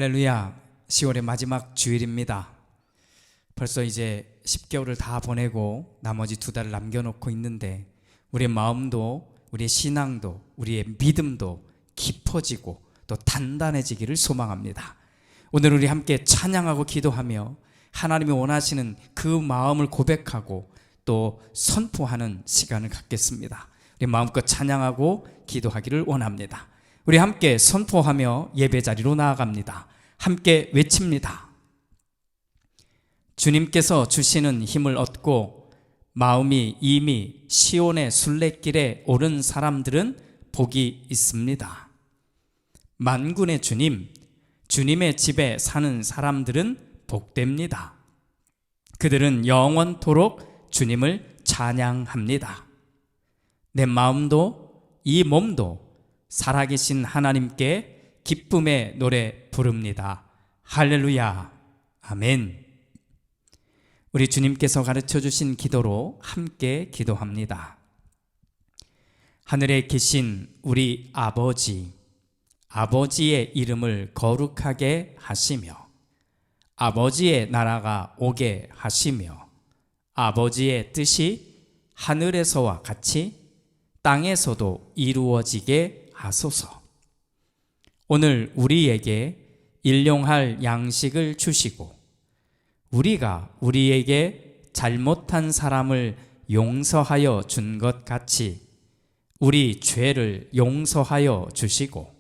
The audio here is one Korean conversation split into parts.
할렐루야. 10월의 마지막 주일입니다. 벌써 이제 10개월을 다 보내고 나머지 2달을 남겨놓고 있는데 우리의 마음도 우리의 신앙도 우리의 믿음도 깊어지고 또 단단해지기를 소망합니다. 오늘 우리 함께 찬양하고 기도하며 하나님이 원하시는 그 마음을 고백하고 또 선포하는 시간을 갖겠습니다. 우리 마음껏 찬양하고 기도하기를 원합니다. 우리 함께 선포하며 예배 자리로 나아갑니다. 함께 외칩니다. 주님께서 주시는 힘을 얻고 마음이 이미 시온의 순례길에 오른 사람들은 복이 있습니다. 만군의 주님, 주님의 집에 사는 사람들은 복됩니다. 그들은 영원토록 주님을 찬양합니다. 내 마음도 이 몸도 살아계신 하나님께 기쁨의 노래 부릅니다. 할렐루야. 아멘. 우리 주님께서 가르쳐 주신 기도로 함께 기도합니다. 하늘에 계신 우리 아버지, 아버지의 이름을 거룩하게 하시며 아버지의 나라가 오게 하시며 아버지의 뜻이 하늘에서와 같이 땅에서도 이루어지게 하소서. 오늘 우리에게 일용할 양식을 주시고 우리가 우리에게 잘못한 사람을 용서하여 준 것 같이 우리 죄를 용서하여 주시고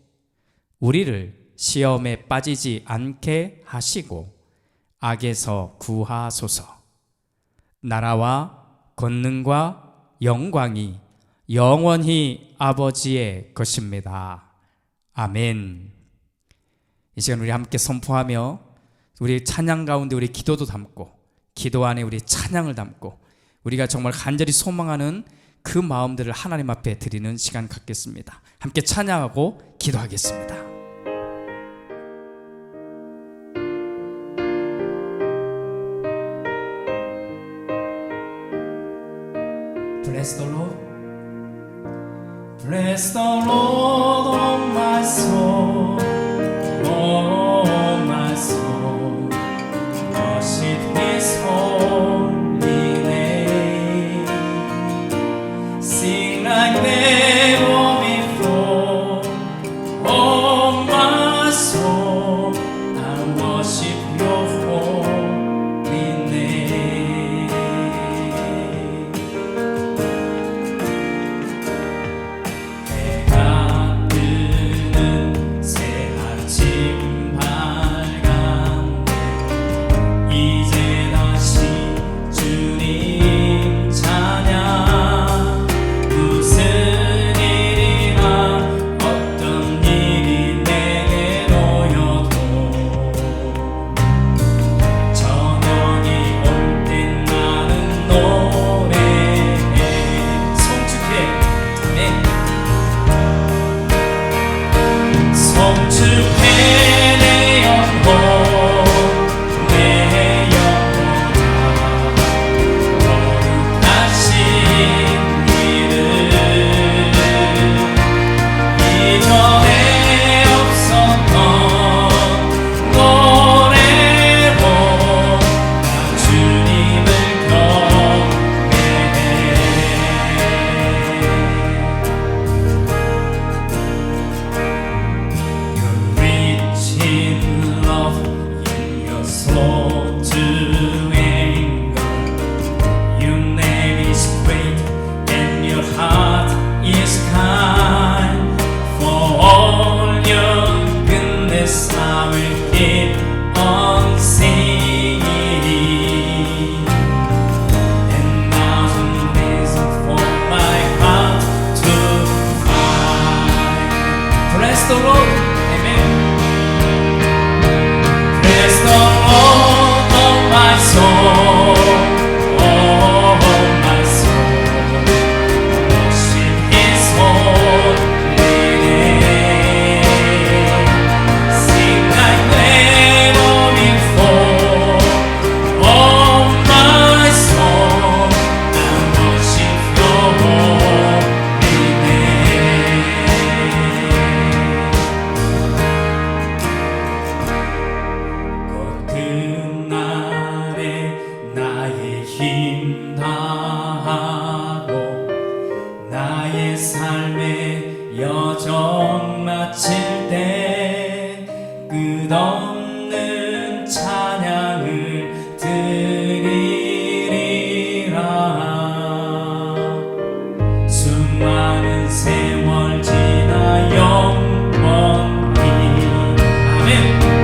우리를 시험에 빠지지 않게 하시고 악에서 구하소서. 나라와 권능과 영광이 영원히 아버지의 것입니다. 아멘. 이 시간 우리 함께 선포하며 우리 찬양 가운데 우리 기도도 담고 기도 안에 우리 찬양을 담고 우리가 정말 간절히 소망하는 그 마음들을 하나님 앞에 드리는 시간 갖겠습니다. 함께 찬양하고 기도하겠습니다. Bless the Lord. Bless the Lord, oh my soul, oh my soul. Worship His holy name. Sing like never before, oh my soul. I worship Your holy name. 해가 뜨는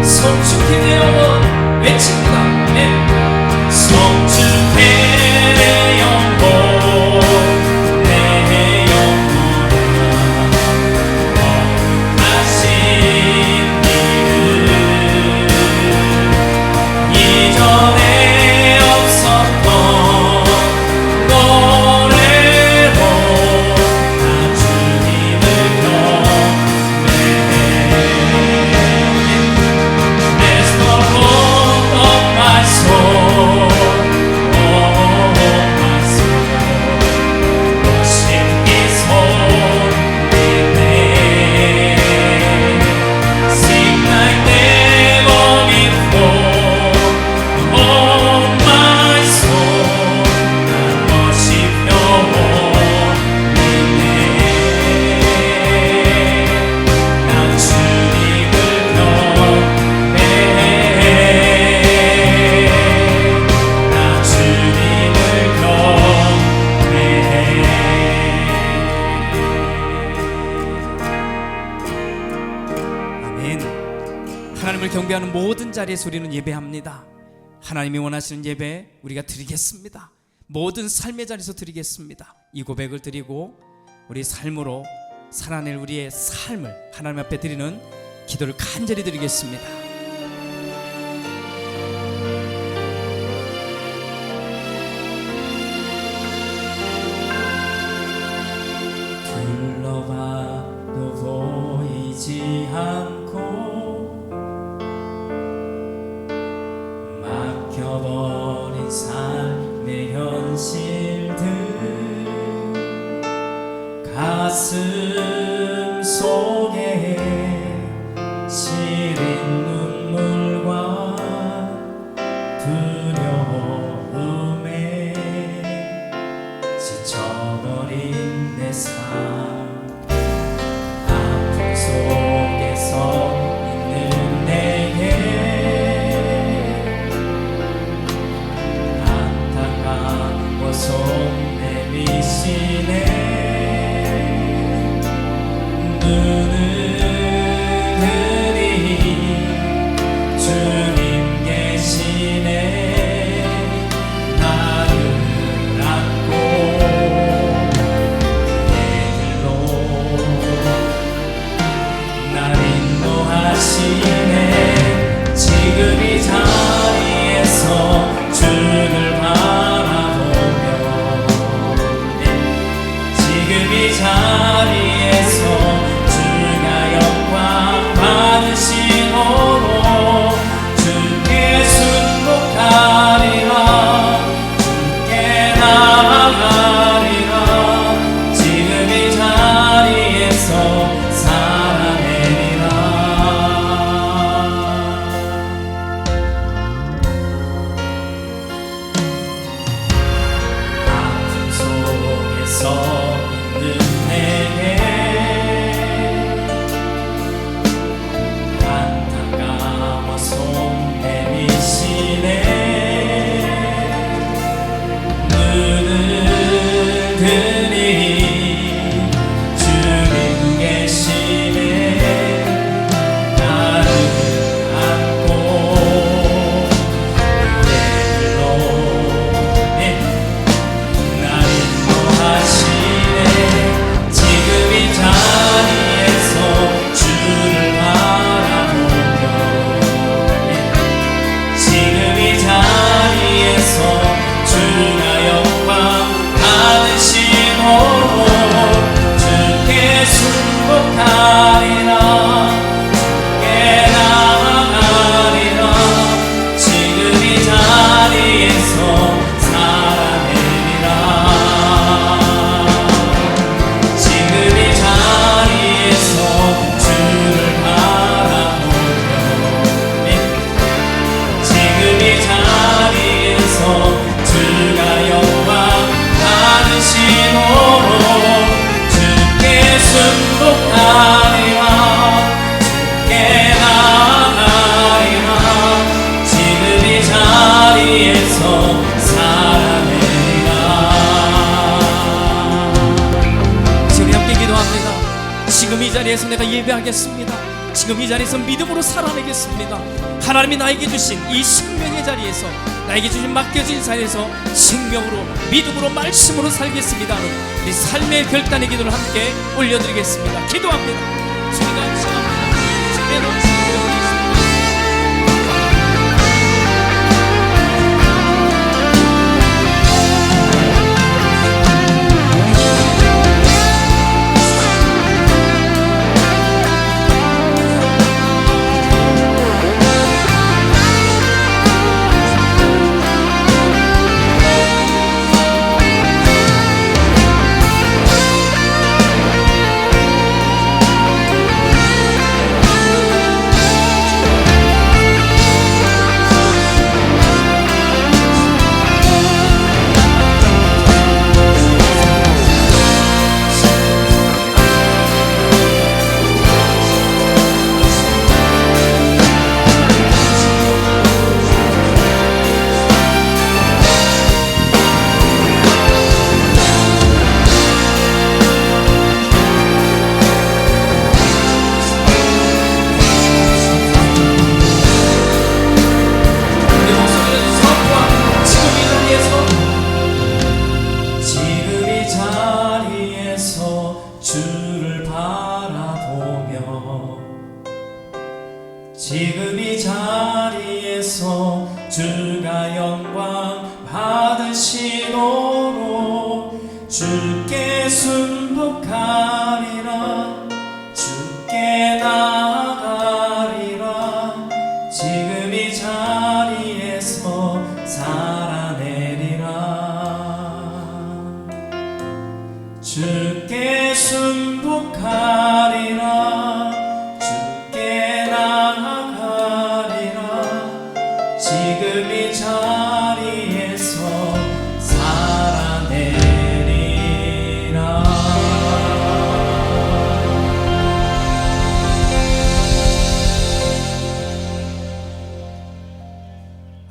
성축해 내 영혼 외칩니다. 아멘. 성축해 내 영혼 내 영혼아 거룩하신 이름 이전에 없었던 노래로 나 주님을 경배해 Bless the Lord of my soul, oh my soul, worship His holy name. Sing like never before, oh my soul, I worship Your holy name. 나 주님을 경배해. 나 주님을 경배해. 아멘. 하나님을 경배하는 모든 자리에서 우리는 예배합니다. 하나님이 원하시는 예배 우리가 드리겠습니다. 모든 삶의 자리에서 드리겠습니다. 이 고백을 드리고 우리 삶으로 살아낼 우리의 삶을 하나님 앞에 드리는 기도를 간절히 드리겠습니다. 둘러봐도 보이지 않고 막혀버린 삶의 현실들 가슴 속에 시린 눈물과 두려움에 지쳐버린 내 삶 아픔 속에서 있는 내게 안타까워 손 내미시네 눈을 들이 주님 계시네 나를 안고 날 인도하시네 지금 이 자리에서 주를 바라보며 지금 이 자리에서 주가 영광 받으시도록 주께 순복하리라 주께 나아가리라 지금 이 자리에서 아픔 속에서 있는 내게 안타까워 손 내미시네 눈을 들이 주님 계시네 나를 안고 날 인도하시네 지금 이 자리에서 주를 바라보며 지금 이 자리에서 주가 영광 받으시도록 주께 순복하리라 주께 나아가리라 지금 이 자리에서 살아내리라 지금 이 자리에서 주를 바라보며 지금 이 자리에서 주가 영광 받으시도록 주께 순복하리라 주께 나아가리라 지금 이 자리에서 살아내리라 지금 함께 기도합니다. 지금 이 자리에서 내가 예배하겠습니다. 지금 이 자리에서 믿음으로 살아내겠습니다. 하나님이 나에게 주신 이 생명의 자리에서, 나에게 주신 맡겨진 자리에서 생명으로, 믿음으로, 말씀으로 살겠습니다 하는 우리 삶의 결단의 기도를 함께 올려드리겠습니다. 기도합니다. 주님 감사합니다. 주님의 nombre 지금 이 자리에서 주가 영광 받으시도록 주께 순복하리라, 주께 나아가리라. 지금 이 자리에서 살아내리라. 주께 순복하리라, 주께 나아가리라. 지금 이 자리에서 살아내리라.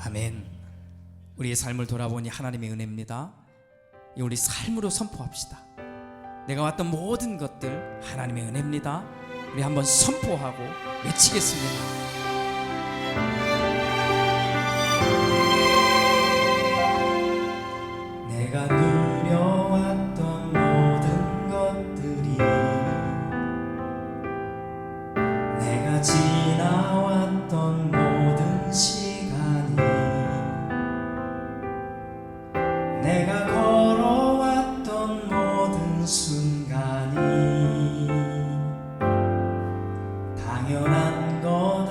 아멘. 우리의 삶을 돌아보니 하나님의 은혜입니다. 우리 삶으로 선포합시다. 내가 왔던 모든 것들 하나님의 은혜입니다. 우리 한번 선포하고 외치겠습니다. 내가 누려왔던 모든 것들이, 내가 지나왔던 모든 시간이, 내가 걸어왔던 모든 순간이 당연한 것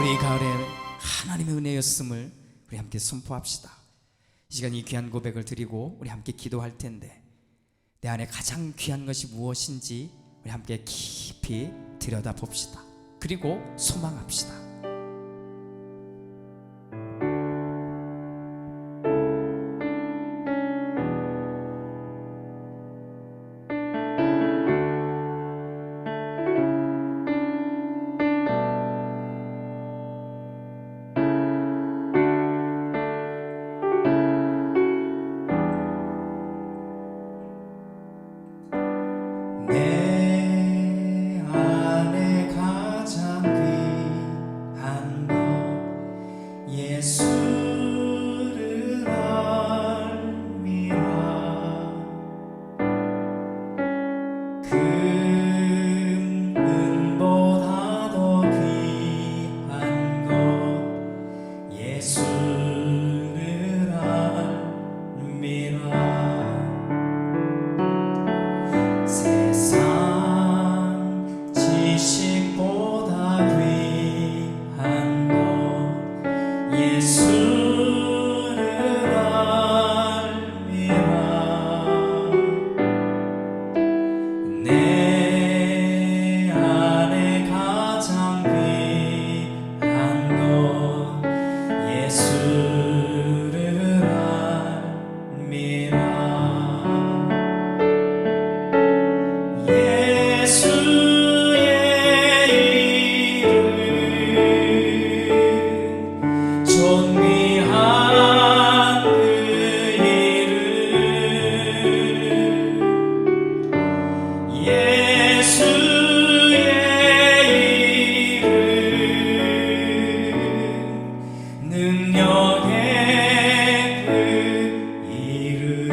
우리 이 가을에 하나님의 은혜였음을 우리 함께 선포합시다. 이 시간 이 귀한 고백을 드리고 우리 함께 기도할 텐데, 내 안에 가장 귀한 것이 무엇인지 우리 함께 깊이 들여다봅시다. 그리고 소망합시다. 내 안에 가장 귀한 것 예수를 알미라. 금은보다 더 귀한 것 예수를 알미라. 세상 지식보다 귀한 것 예수를 알미라. 내 안에 가장 귀한 것 예수를 알미라. 예수의 이름 존귀한 그 이름 예수의 이름 능력의 그 이름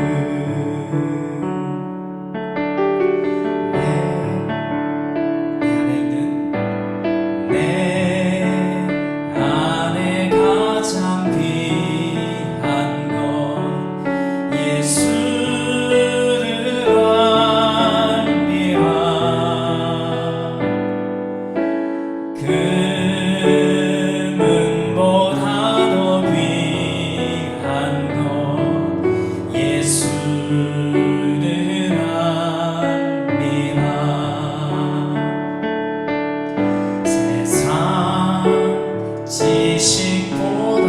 내 안에 가장 귀한 것 예수를 알미라. 금은보다 더 귀한 것 예수를 알미라. 세상 지식보다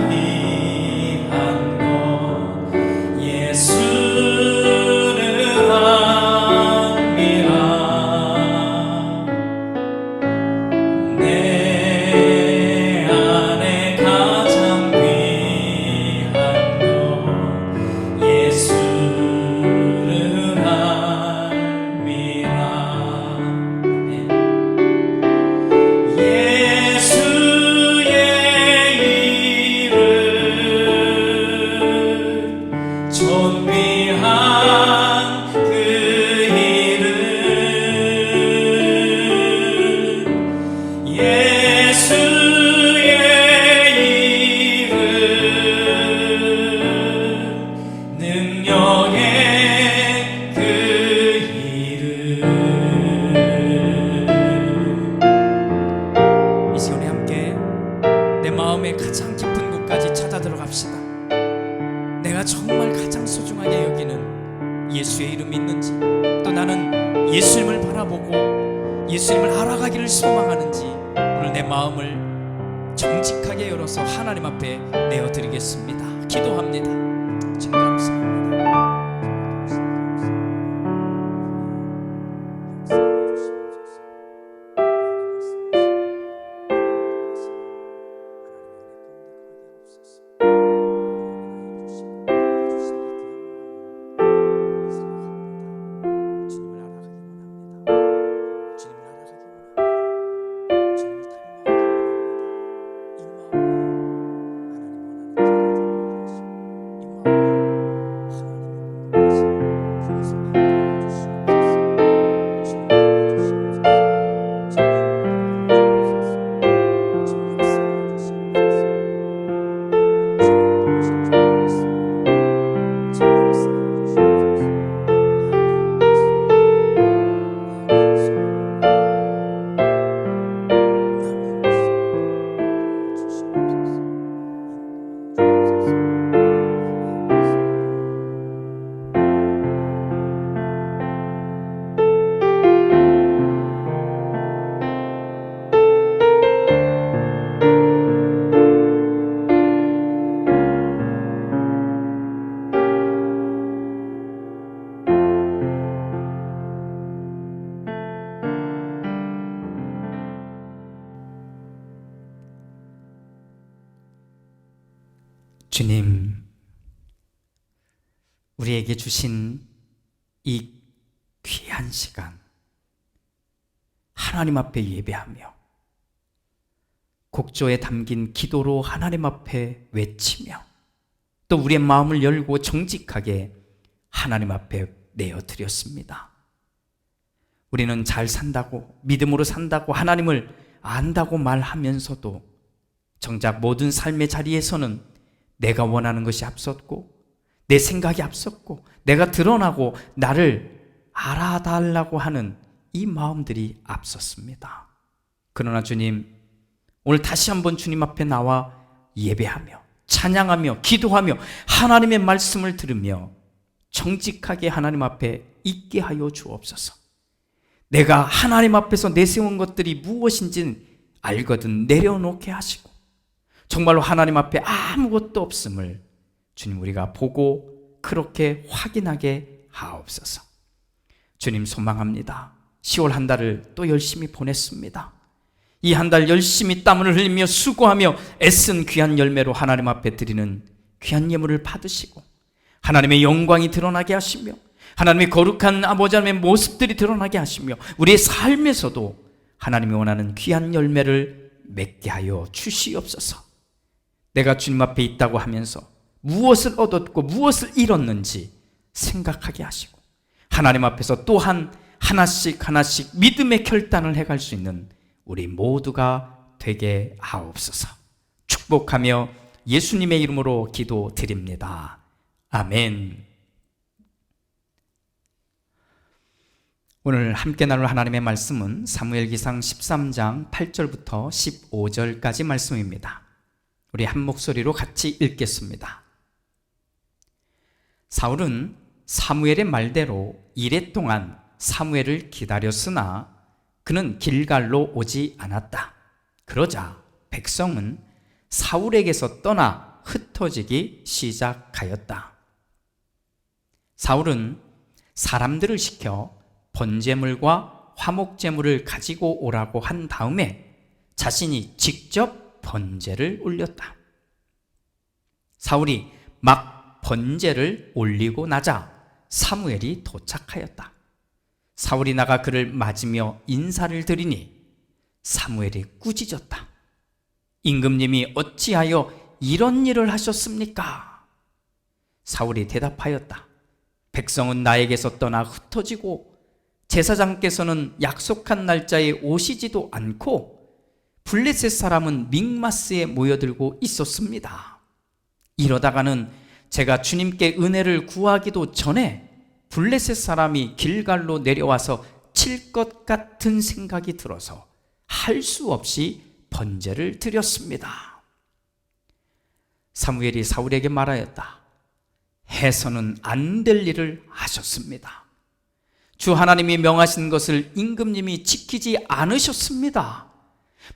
귀한 것 예수를 알미라. 내 안에 가장 귀한 것 예수를 알미라. 예수의 이름 존귀한 그 이름 예수의 이름 능력의 그 이름. 이 시간에 함께 내 마음의 가장 깊은 곳까지 찾아 들어갑시다. 내가 정말 가장 소중하게 여기는 예수의 이름이 있는지, 또 나는 예수님을 바라보고 예수님을 알아가기를 소망하는지, 오늘 내 마음을 정직하게 열어서 하나님 앞에 내어드리겠습니다. 기도합니다. 주님 감사합니다. 주님을 주님, 우리에게 주신 이 귀한 시간, 하나님 앞에 예배하며 곡조에 담긴 기도로 하나님 앞에 외치며 또 우리의 마음을 열고 정직하게 하나님 앞에 내어드렸습니다. 우리는 잘 산다고, 믿음으로 산다고, 하나님을 안다고 말하면서도 정작 모든 삶의 자리에서는 내가 원하는 것이 앞섰고 내 생각이 앞섰고 내가 드러나고 나를 알아달라고 하는 이 마음들이 앞섰습니다. 그러나 주님, 오늘 다시 한번 주님 앞에 나와 예배하며 찬양하며 기도하며 하나님의 말씀을 들으며 정직하게 하나님 앞에 있게 하여 주옵소서. 내가 하나님 앞에서 내세운 것들이 무엇인지는 알거든 내려놓게 하시고 정말로 하나님 앞에 아무것도 없음을 주님 우리가 보고 그렇게 확인하게 하옵소서. 주님, 소망합니다. 10월 한 달을 또 열심히 보냈습니다. 이 한 달 열심히 땀을 흘리며 수고하며 애쓴 귀한 열매로 하나님 앞에 드리는 귀한 예물을 받으시고 하나님의 영광이 드러나게 하시며 하나님의 거룩한 아버지 하나님의 모습들이 드러나게 하시며 우리의 삶에서도 하나님이 원하는 귀한 열매를 맺게 하여 주시옵소서. 내가 주님 앞에 있다고 하면서 무엇을 얻었고 무엇을 잃었는지 생각하게 하시고 하나님 앞에서 또한 하나씩 믿음의 결단을 해갈 수 있는 우리 모두가 되게 하옵소서. 축복하며 예수님의 이름으로 기도드립니다. 아멘. 오늘 함께 나눌 하나님의 말씀은 사무엘기상 13장 8절부터 15절까지 말씀입니다. 우리 한 목소리로 같이 읽겠습니다. 사울은 사무엘의 말대로 이레 동안 사무엘을 기다렸으나 그는 길갈로 오지 않았다. 그러자 백성은 사울에게서 떠나 흩어지기 시작하였다. 사울은 사람들을 시켜 번제물과 화목제물을 가지고 오라고 한 다음에 자신이 직접 번제를 올렸다. 사울이 막 번제를 올리고 나자 사무엘이 도착하였다. 사울이 나가 그를 맞으며 인사를 드리니 사무엘이 꾸짖었다. 임금님이 어찌하여 이런 일을 하셨습니까? 사울이 대답하였다. 백성은 나에게서 떠나 흩어지고 제사장께서는 약속한 날짜에 오시지도 않고 블레셋 사람은 믹마스에 모여들고 있었습니다. 이러다가는 제가 주님께 은혜를 구하기도 전에 블레셋 사람이 길갈로 내려와서 칠 것 같은 생각이 들어서 할 수 없이 번제를 드렸습니다. 사무엘이 사울에게 말하였다. 해서는 안 될 일을 하셨습니다. 주 하나님이 명하신 것을 임금님이 지키지 않으셨습니다.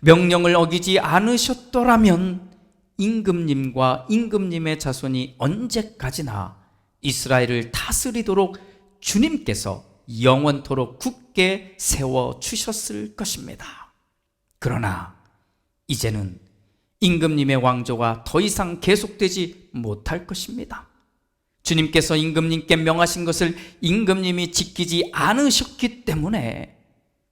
명령을 어기지 않으셨더라면 임금님과 임금님의 자손이 언제까지나 이스라엘을 다스리도록 주님께서 영원토록 굳게 세워주셨을 것입니다. 그러나 이제는 임금님의 왕조가 더 이상 계속되지 못할 것입니다. 주님께서 임금님께 명하신 것을 임금님이 지키지 않으셨기 때문에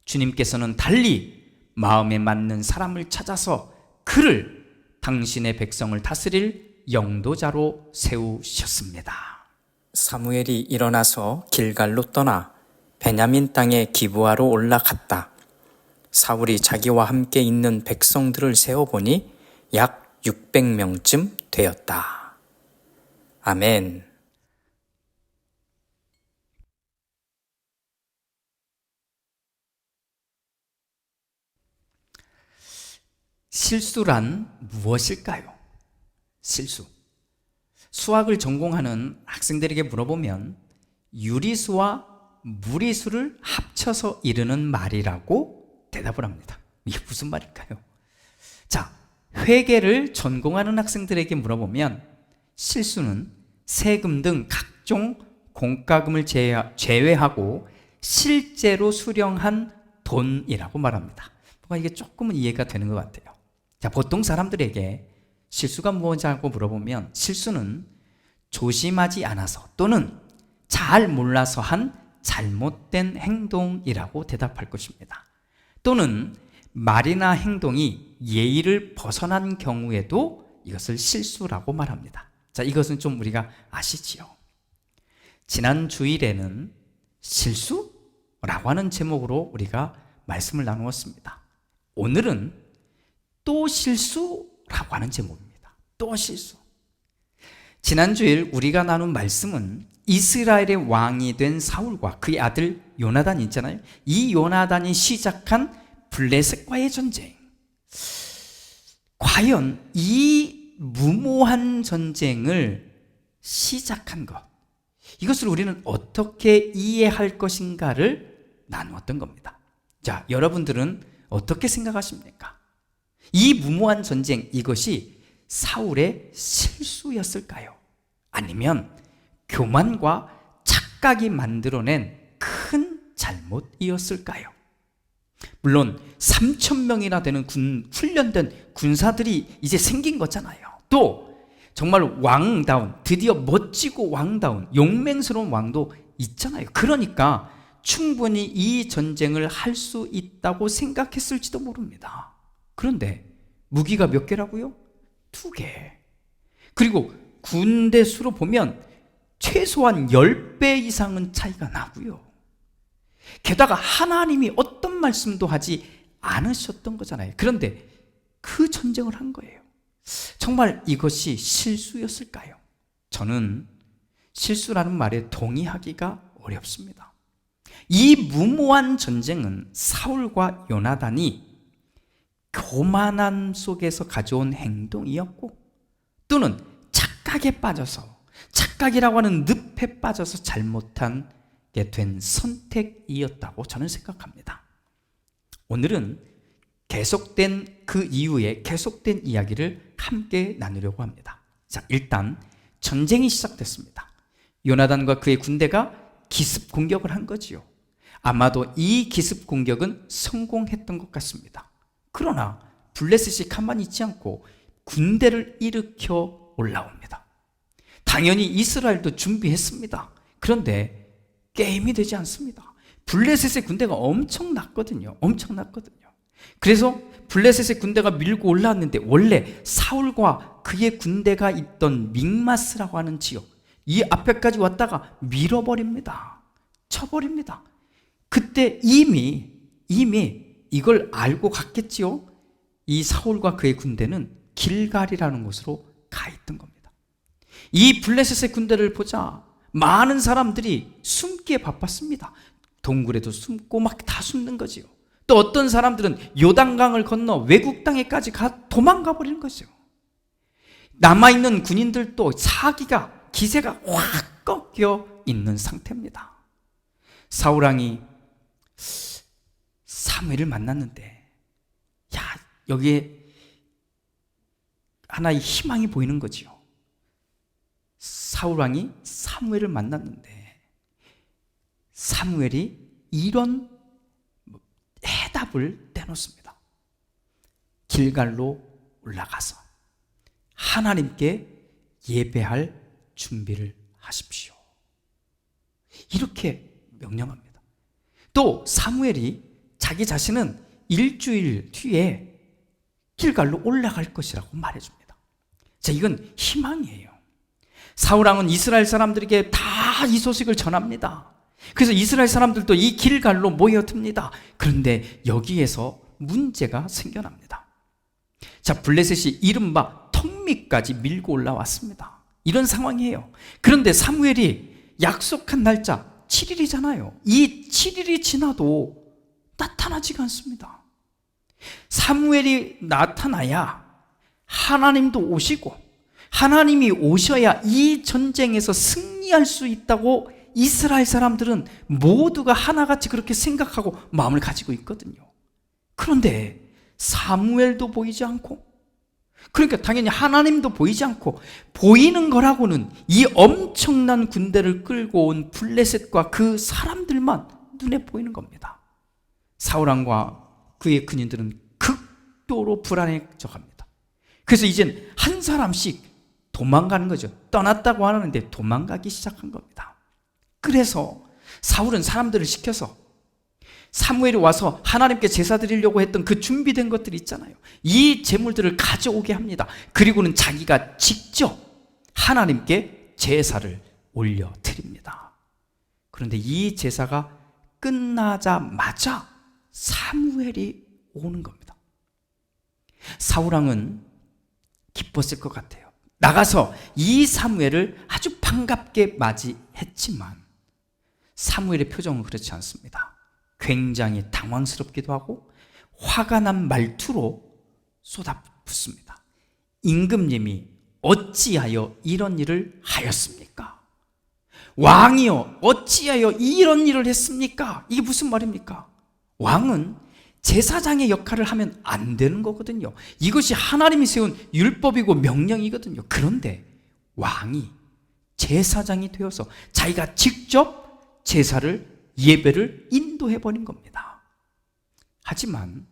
주님께서는 달리 마음에 맞는 사람을 찾아서 그를 당신의 백성을 다스릴 영도자로 세우셨습니다. 사무엘이 일어나서 길갈로 떠나 베냐민 땅에 기브아로 올라갔다. 사울이 자기와 함께 있는 백성들을 세어보니 약 600명쯤 되었다. 아멘. 실수란 무엇일까요? 실수. 수학을 전공하는 학생들에게 물어보면 유리수와 무리수를 합쳐서 이르는 말이라고 대답을 합니다. 이게 무슨 말일까요? 자, 회계를 전공하는 학생들에게 물어보면 실수는 세금 등 각종 공과금을 제외하고 실제로 수령한 돈이라고 말합니다. 뭔가 이게 조금은 이해가 되는 것 같아요. 자, 보통 사람들에게 실수가 무엇이냐고 물어보면 실수는 조심하지 않아서 또는 잘 몰라서 한 잘못된 행동이라고 대답할 것입니다. 또는 말이나 행동이 예의를 벗어난 경우에도 이것을 실수라고 말합니다. 자, 이것은 좀 우리가 아시지요? 지난 주일에는 실수라고 하는 제목으로 우리가 말씀을 나누었습니다. 오늘은 또 실수라고 하는 제목입니다. 또 실수. 지난 주일 우리가 나눈 말씀은 이스라엘의 왕이 된 사울과 그의 아들 요나단이 있잖아요. 이 요나단이 시작한 블레셋과의 전쟁. 과연 이 무모한 전쟁을 시작한 것, 이것을 우리는 어떻게 이해할 것인가를 나누었던 겁니다. 자, 여러분들은 어떻게 생각하십니까? 이 무모한 전쟁, 이것이 사울의 실수였을까요? 아니면 교만과 착각이 만들어낸 큰 잘못이었을까요? 물론 3,000명이나 되는 훈련된 군사들이 이제 생긴 거잖아요. 또 정말 왕다운, 드디어 멋지고 왕다운 용맹스러운 왕도 있잖아요. 그러니까 충분히 이 전쟁을 할 수 있다고 생각했을지도 모릅니다. 그런데 무기가 몇 개라고요? 2개. 그리고 군대 수로 보면 최소한 10배 이상은 차이가 나고요. 게다가 하나님이 어떤 말씀도 하지 않으셨던 거잖아요. 그런데 그 전쟁을 한 거예요. 정말 이것이 실수였을까요? 저는 실수라는 말에 동의하기가 어렵습니다. 이 무모한 전쟁은 사울과 요나단이 교만함 속에서 가져온 행동이었고, 또는 착각에 빠져서, 착각이라고 하는 늪에 빠져서 잘못하게 된 선택이었다고 저는 생각합니다. 오늘은 계속된 그 이후에 계속된 이야기를 함께 나누려고 합니다. 자, 일단 전쟁이 시작됐습니다. 요나단과 그의 군대가 기습 공격을 한 거지요. 아마도 이 기습 공격은 성공했던 것 같습니다. 그러나 블레셋이 가만히 있지 않고 군대를 일으켜 올라옵니다. 당연히 이스라엘도 준비했습니다. 그런데 게임이 되지 않습니다. 블레셋의 군대가 엄청났거든요. 그래서 블레셋의 군대가 밀고 올라왔는데, 원래 사울과 그의 군대가 있던 믹마스라고 하는 지역, 이 앞에까지 왔다가 밀어버립니다. 쳐버립니다. 그때 이미 이걸 알고 갔겠지요. 이 사울과 그의 군대는 길갈이라는 곳으로 가 있던 겁니다. 이 블레셋의 군대를 보자 많은 사람들이 숨기에 바빴습니다. 동굴에도 숨고 막 다 숨는 거지요. 또 어떤 사람들은 요단강을 건너 외국 땅에까지 도망가 버리는 거죠. 남아있는 군인들도 기세가 확 꺾여 있는 상태입니다. 사울왕이 사무엘을 만났는데, 여기에 하나의 희망이 보이는 거지요. 사울왕이 사무엘을 만났는데 사무엘이 이런 해답을 내놓습니다. 길갈로 올라가서 하나님께 예배할 준비를 하십시오. 이렇게 명령합니다. 또 사무엘이 자기 자신은 일주일 뒤에 길갈로 올라갈 것이라고 말해줍니다. 자, 이건 희망이에요. 사울왕은 이스라엘 사람들에게 다 이 소식을 전합니다. 그래서 이스라엘 사람들도 이 길갈로 모여듭니다. 그런데 여기에서 문제가 생겨납니다. 자, 블레셋이 이른바 턱밑까지 밀고 올라왔습니다. 이런 상황이에요. 그런데 사무엘이 약속한 날짜 7일이잖아요. 이 7일이 지나도 나타나지가 않습니다. 사무엘이 나타나야 하나님도 오시고, 하나님이 오셔야 이 전쟁에서 승리할 수 있다고 이스라엘 사람들은 모두가 하나같이 그렇게 생각하고 마음을 가지고 있거든요. 그런데 사무엘도 보이지 않고, 그러니까 당연히 하나님도 보이지 않고, 보이는 거라고는 이 엄청난 군대를 끌고 온 블레셋과 그 사람들만 눈에 보이는 겁니다. 사울왕과 그의 군인들은 극도로 불안해져 갑니다. 그래서 이젠 한 사람씩 도망가는 거죠. 떠났다고 하는데 도망가기 시작한 겁니다. 그래서 사울은 사람들을 시켜서 사무엘이 와서 하나님께 제사 드리려고 했던 그 준비된 것들이 있잖아요. 이 제물들을 가져오게 합니다. 그리고는 자기가 직접 하나님께 제사를 올려드립니다. 그런데 이 제사가 끝나자마자 사무엘이 오는 겁니다. 사울왕은 기뻤을 것 같아요. 나가서 이 사무엘을 아주 반갑게 맞이했지만 사무엘의 표정은 그렇지 않습니다. 굉장히 당황스럽기도 하고 화가 난 말투로 쏟아붓습니다. 임금님이 어찌하여 이런 일을 하였습니까? 왕이여 어찌하여 이런 일을 했습니까? 이게 무슨 말입니까? 왕은 제사장의 역할을 하면 안 되는 거거든요. 이것이 하나님이 세운 율법이고 명령이거든요. 그런데 왕이 제사장이 되어서 자기가 직접 제사를 예배를 인도해버린 겁니다. 하지만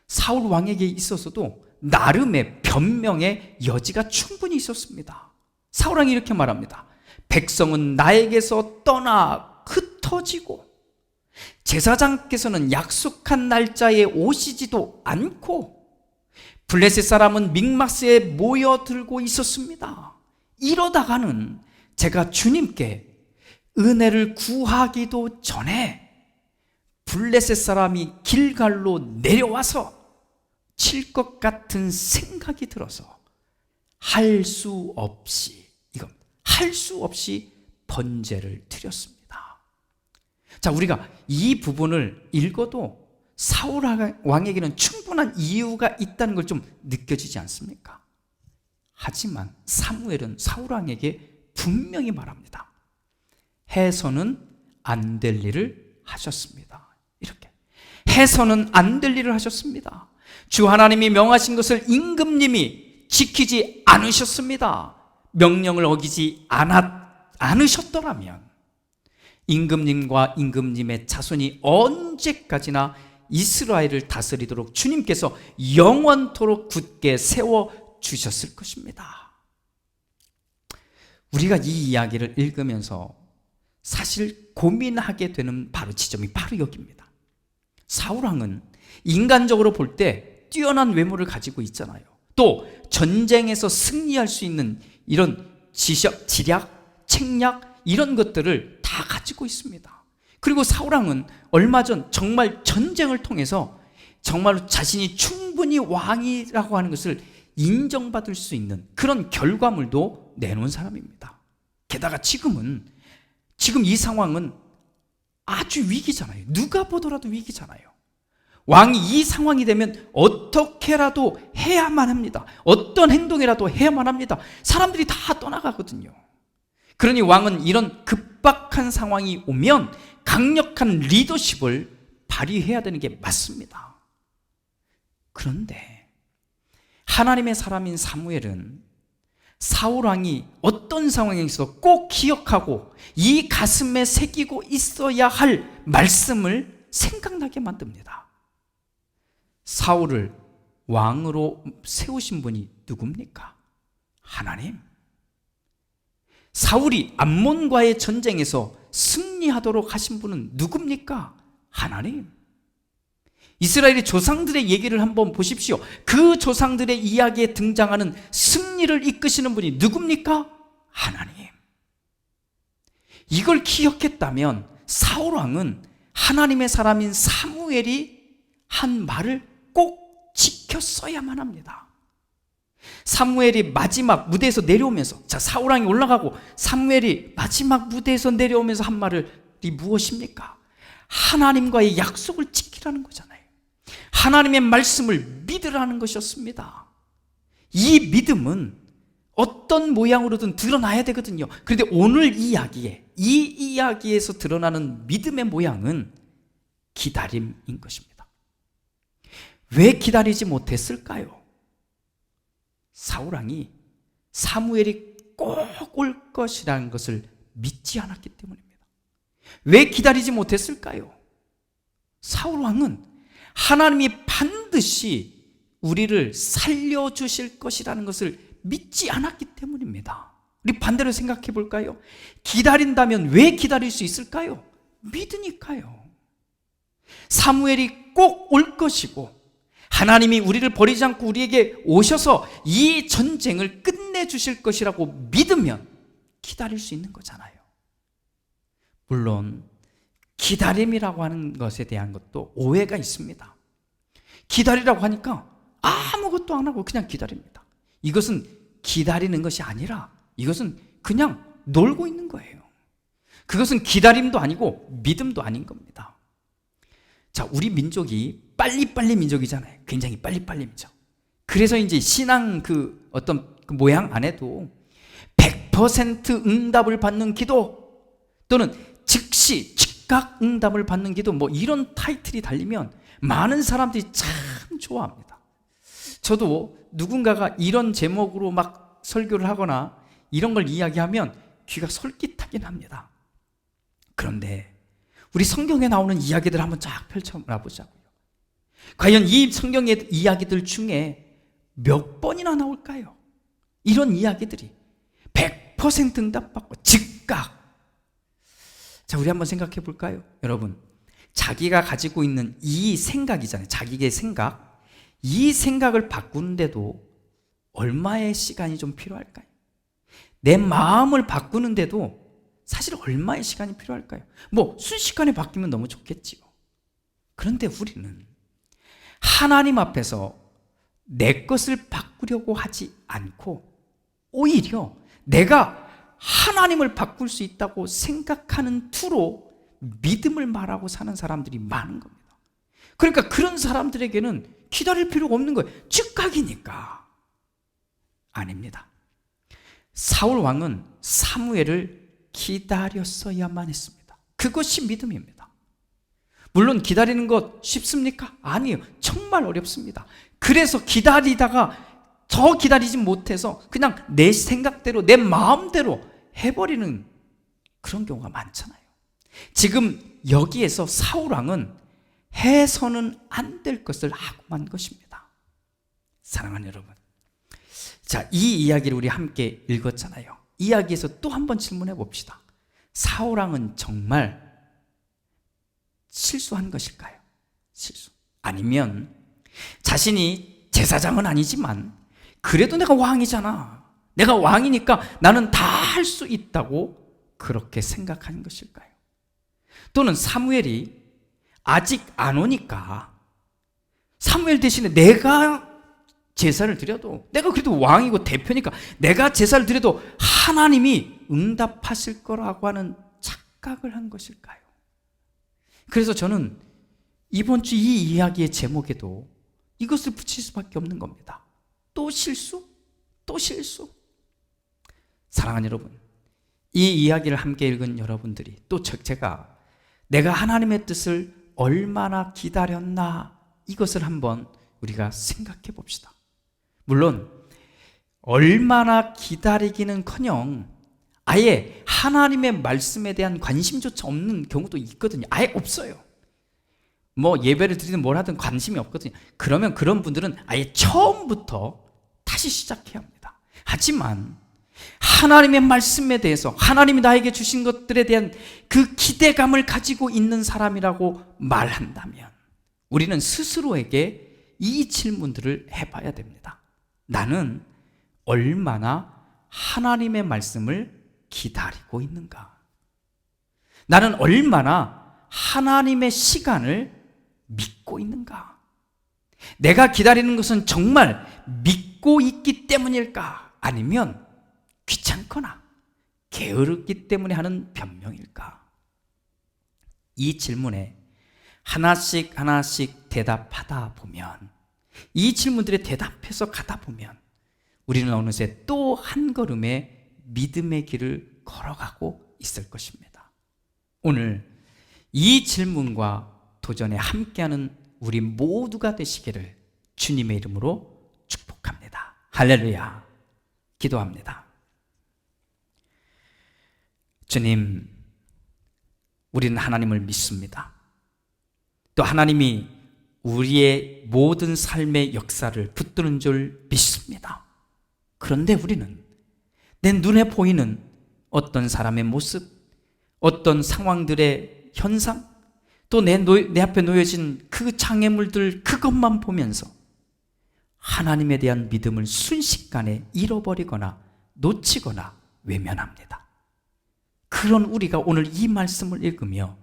사울 왕에게 있어서도 나름의 변명의 여지가 충분히 있었습니다. 사울 왕이 이렇게 말합니다. 백성은 나에게서 떠나 흩어지고 제사장께서는 약속한 날짜에 오시지도 않고 블레셋 사람은 믹마스에 모여들고 있었습니다. 이러다가는 제가 주님께 은혜를 구하기도 전에 블레셋 사람이 길갈로 내려와서 칠 것 같은 생각이 들어서 할 수 없이 번제를 드렸습니다. 자, 우리가 이 부분을 읽어도 사울 왕에게는 충분한 이유가 있다는 걸 좀 느껴지지 않습니까? 하지만 사무엘은 사울 왕에게 분명히 말합니다. 해서는 안 될 일을 하셨습니다. 이렇게 해서는 안 될 일을 하셨습니다. 주 하나님이 명하신 것을 임금님이 지키지 않으셨습니다. 명령을 어기지 않으셨더라면 임금님과 임금님의 자손이 언제까지나 이스라엘을 다스리도록 주님께서 영원토록 굳게 세워주셨을 것입니다. 우리가 이 이야기를 읽으면서 사실 고민하게 되는 지점이 바로 여기입니다. 사울왕은 인간적으로 볼 때 뛰어난 외모를 가지고 있잖아요. 또 전쟁에서 승리할 수 있는 이런 지략, 책략 이런 것들을 다 가지고 있습니다. 그리고 사울왕은 얼마 전 정말 전쟁을 통해서 정말로 자신이 충분히 왕이라고 하는 것을 인정받을 수 있는 그런 결과물도 내놓은 사람입니다. 게다가 지금 이 상황은 아주 위기잖아요. 누가 보더라도 위기잖아요. 왕이 이 상황이 되면 어떻게라도 해야만 합니다. 어떤 행동이라도 해야만 합니다. 사람들이 다 떠나가거든요. 그러니 왕은 이런 급박한 상황이 오면 강력한 리더십을 발휘해야 되는 게 맞습니다. 그런데 하나님의 사람인 사무엘은 사울 왕이 어떤 상황에서 꼭 기억하고 이 가슴에 새기고 있어야 할 말씀을 생각나게 만듭니다. 사울을 왕으로 세우신 분이 누굽니까? 하나님. 사울이 암몬과의 전쟁에서 승리하도록 하신 분은 누굽니까? 하나님. 이스라엘의 조상들의 얘기를 한번 보십시오. 그 조상들의 이야기에 등장하는 승리를 이끄시는 분이 누굽니까? 하나님. 이걸 기억했다면 사울 왕은 하나님의 사람인 사무엘이 한 말을 꼭 지켰어야만 합니다. 사무엘이 마지막 무대에서 내려오면서 사울 왕이 올라가고 사무엘이 마지막 무대에서 내려오면서 한 말이 무엇입니까? 하나님과의 약속을 지키라는 거잖아요. 하나님의 말씀을 믿으라는 것이었습니다. 이 믿음은 어떤 모양으로든 드러나야 되거든요. 그런데 오늘 이 이야기에서 드러나는 믿음의 모양은 기다림인 것입니다. 왜 기다리지 못했을까요? 사울왕이 사무엘이 꼭 올 것이라는 것을 믿지 않았기 때문입니다. 왜 기다리지 못했을까요? 사울왕은 하나님이 반드시 우리를 살려주실 것이라는 것을 믿지 않았기 때문입니다. 우리 반대로 생각해 볼까요? 기다린다면 왜 기다릴 수 있을까요? 믿으니까요. 사무엘이 꼭 올 것이고 하나님이 우리를 버리지 않고 우리에게 오셔서 이 전쟁을 끝내주실 것이라고 믿으면 기다릴 수 있는 거잖아요. 물론 기다림이라고 하는 것에 대한 것도 오해가 있습니다. 기다리라고 하니까 아무것도 안 하고 그냥 기다립니다. 이것은 기다리는 것이 아니라 이것은 그냥 놀고 있는 거예요. 그것은 기다림도 아니고 믿음도 아닌 겁니다. 자, 우리 민족이 빨리빨리 민족이잖아요. 굉장히 빨리빨리 민족. 그래서 이제 신앙 어떤 모양 안에도 100% 응답을 받는 기도 또는 즉시 즉각 응답을 받는 기도 뭐 이런 타이틀이 달리면 많은 사람들이 참 좋아합니다. 저도 누군가가 이런 제목으로 막 설교를 하거나 이런 걸 이야기하면 귀가 솔깃하긴 합니다. 그런데 우리 성경에 나오는 이야기들 한번 쫙 펼쳐보자고요. 과연 이 성경의 이야기들 중에 몇 번이나 나올까요? 이런 이야기들이 100% 응답받고 즉각. 자, 우리 한번 생각해 볼까요? 여러분, 자기가 가지고 있는 이 생각이잖아요. 자기의 생각. 이 생각을 바꾸는데도 얼마의 시간이 좀 필요할까요? 내 마음을 바꾸는데도 사실 얼마의 시간이 필요할까요? 뭐 순식간에 바뀌면 너무 좋겠지요. 그런데 우리는 하나님 앞에서 내 것을 바꾸려고 하지 않고 오히려 내가 하나님을 바꿀 수 있다고 생각하는 투로 믿음을 말하고 사는 사람들이 많은 겁니다. 그러니까 그런 사람들에게는 기다릴 필요가 없는 거예요. 즉각이니까. 아닙니다. 사울 왕은 사무엘을 기다렸어야만 했습니다. 그것이 믿음입니다. 물론 기다리는 것 쉽습니까? 아니에요. 정말 어렵습니다. 그래서 기다리다가 더 기다리지 못해서 그냥 내 생각대로 내 마음대로 해버리는 그런 경우가 많잖아요. 지금 여기에서 사울 왕은 해서는 안 될 것을 하고 만 것입니다. 사랑하는 여러분, 자, 이 이야기를 우리 함께 읽었잖아요. 이야기에서 또 한 번 질문해 봅시다. 사울 왕은 정말 실수한 것일까요? 실수. 아니면 자신이 제사장은 아니지만 그래도 내가 왕이잖아. 내가 왕이니까 나는 다 할 수 있다고 그렇게 생각한 것일까요? 또는 사무엘이 아직 안 오니까 사무엘 대신에 내가 제사를 드려도, 내가 그래도 왕이고 대표니까 내가 제사를 드려도 하나님이 응답하실 거라고 하는 착각을 한 것일까요? 그래서 저는 이번 주 이 이야기의 제목에도 이것을 붙일 수밖에 없는 겁니다. 또 실수? 또 실수? 사랑하는 여러분, 이 이야기를 함께 읽은 여러분들이 또 제가 내가 하나님의 뜻을 얼마나 기다렸나 이것을 한번 우리가 생각해 봅시다. 물론 얼마나 기다리기는커녕 아예 하나님의 말씀에 대한 관심조차 없는 경우도 있거든요. 아예 없어요. 뭐 예배를 드리든 뭘 하든 관심이 없거든요. 그러면 그런 분들은 아예 처음부터 다시 시작해야 합니다. 하지만 하나님의 말씀에 대해서 하나님이 나에게 주신 것들에 대한 그 기대감을 가지고 있는 사람이라고 말한다면 우리는 스스로에게 이 질문들을 해봐야 됩니다. 나는 얼마나 하나님의 말씀을 기다리고 있는가? 나는 얼마나 하나님의 시간을 믿고 있는가? 내가 기다리는 것은 정말 믿고 있기 때문일까? 아니면 귀찮거나 게으르기 때문에 하는 변명일까? 이 질문에 하나씩 하나씩 대답하다 보면, 이 질문들에 대답해서 가다 보면 우리는 어느새 또 한 걸음의 믿음의 길을 걸어가고 있을 것입니다. 오늘 이 질문과 도전에 함께하는 우리 모두가 되시기를 주님의 이름으로 축복합니다. 할렐루야. 기도합니다. 주님, 우리는 하나님을 믿습니다. 또 하나님이 우리의 모든 삶의 역사를 붙드는 줄 믿습니다. 그런데 우리는 내 눈에 보이는 어떤 사람의 모습, 어떤 상황들의 현상, 또 내 앞에 놓여진 그 장애물들, 그것만 보면서 하나님에 대한 믿음을 순식간에 잃어버리거나 놓치거나 외면합니다. 그런 우리가 오늘 이 말씀을 읽으며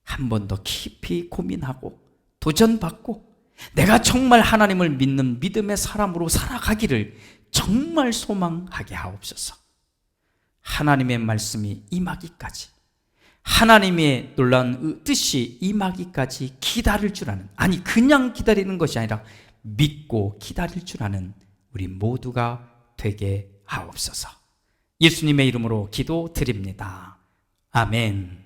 한 번 더 깊이 고민하고 도전받고 내가 정말 하나님을 믿는 믿음의 사람으로 살아가기를 정말 소망하게 하옵소서. 하나님의 말씀이 임하기까지, 하나님의 놀라운 뜻이 임하기까지 기다릴 줄 아는, 아니 그냥 기다리는 것이 아니라 믿고 기다릴 줄 아는 우리 모두가 되게 하옵소서. 예수님의 이름으로 기도드립니다. 아멘.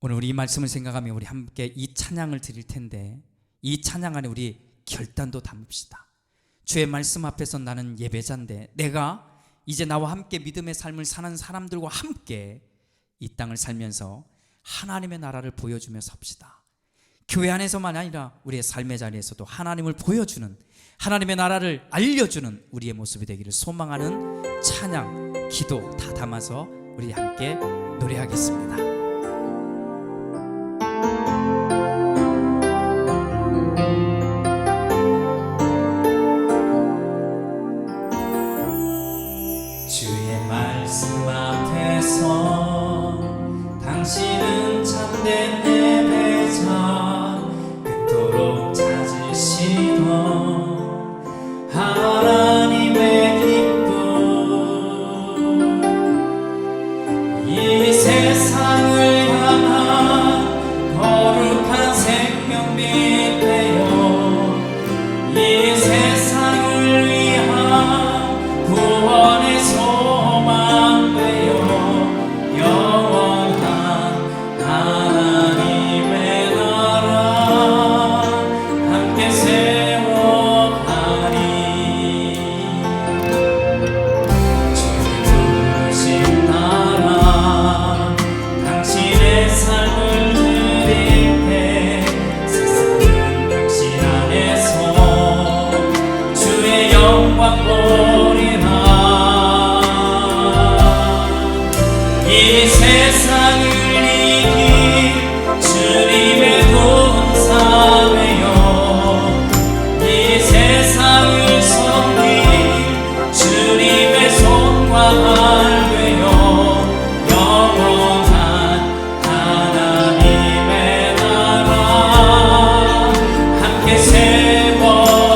오늘 우리 이 말씀을 생각하며 우리 함께 이 찬양을 드릴 텐데, 이 찬양 안에 우리 결단도 담읍시다. 주의 말씀 앞에서 나는 예배자인데 내가 이제 나와 함께 믿음의 삶을 사는 사람들과 함께 이 땅을 살면서 하나님의 나라를 보여주며 삽시다. 교회 안에서만 아니라 우리의 삶의 자리에서도 하나님을 보여주는, 하나님의 나라를 알려주는 우리의 모습이 되기를 소망하는 찬양, 기도 다 담아서 우리 함께 노래하겠습니다. 주의 말씀 앞에서 당신은 참된 예배자, 그토록 찾으시던 하나님의 기쁨, 이 세상을 향한 거룩한 생명빛 되어 이 세상을 위한 구원의 소망 되어 영원한 하나님의 나라 함께 세워가리. 주의 부르심 따라 당신의 삶을 드릴 때 세상은 당신 안에서 주의 영광 보리라. 이 세상을 이긴 주님의 동사되어 이 세상을 섬긴 주님의 손과 발 되어 영원한 하나님의 나라 함께 세워가리.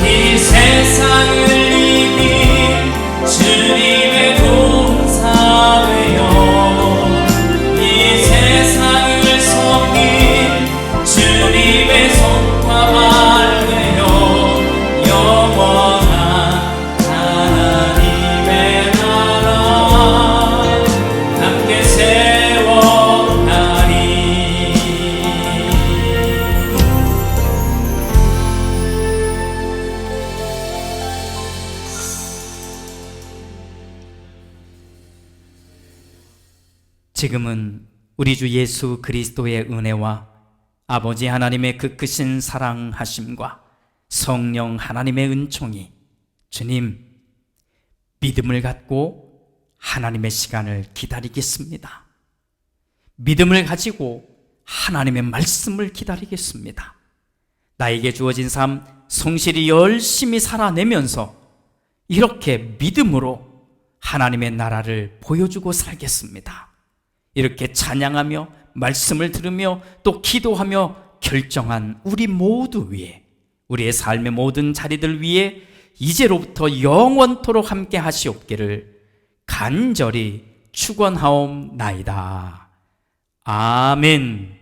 이 세상을 이긴 주님의 동사되어 이 세상을 섬긴 주님의 손과 발 되어 영원한 하나님의 나라 함께 세워가리. 지금은 우리 주 예수 그리스도의 은혜와 아버지 하나님의 그 크신 사랑하심과 성령 하나님의 은총이, 주님, 믿음을 갖고 하나님의 시간을 기다리겠습니다. 믿음을 가지고 하나님의 말씀을 기다리겠습니다. 나에게 주어진 삶 성실히 열심히 살아내면서 이렇게 믿음으로 하나님의 나라를 보여주고 살겠습니다. 이렇게 찬양하며 말씀을 들으며 또 기도하며 결정한 우리 모두 위에, 우리의 삶의 모든 자리들 위에 이제로부터 영원토록 함께 하시옵기를 간절히 축원하옵나이다. 아멘.